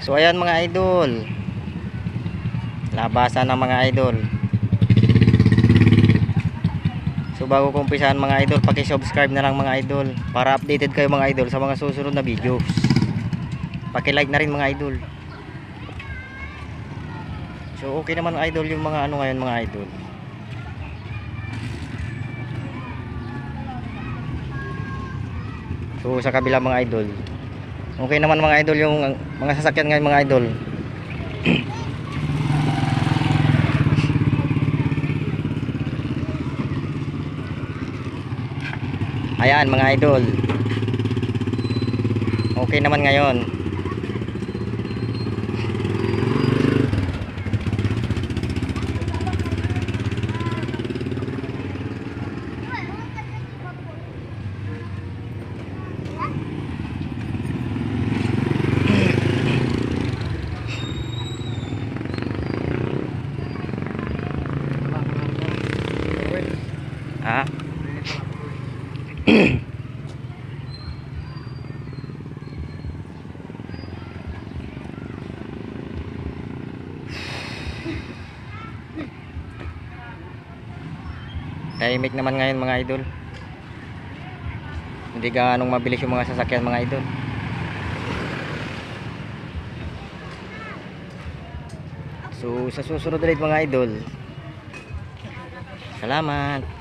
So ayan mga idol, labasan ng mga idol. So bago ko umpisahan mga idol, paki-subscribe na lang mga idol para updated kayo mga idol sa mga susunod na videos. Paki-like na rin mga idol. So okay naman idol yung mga ano ngayon mga idol. So sa kabila mga idol, okay naman mga idol yung mga sasakyan ngayon mga idol. Ayan mga idol, okay naman ngayon. Tahimik naman ngayon mga idol. Hindi gaanong mabilis yung mga sasakyan mga idol. So sa susunod ulit mga idol. Salamat.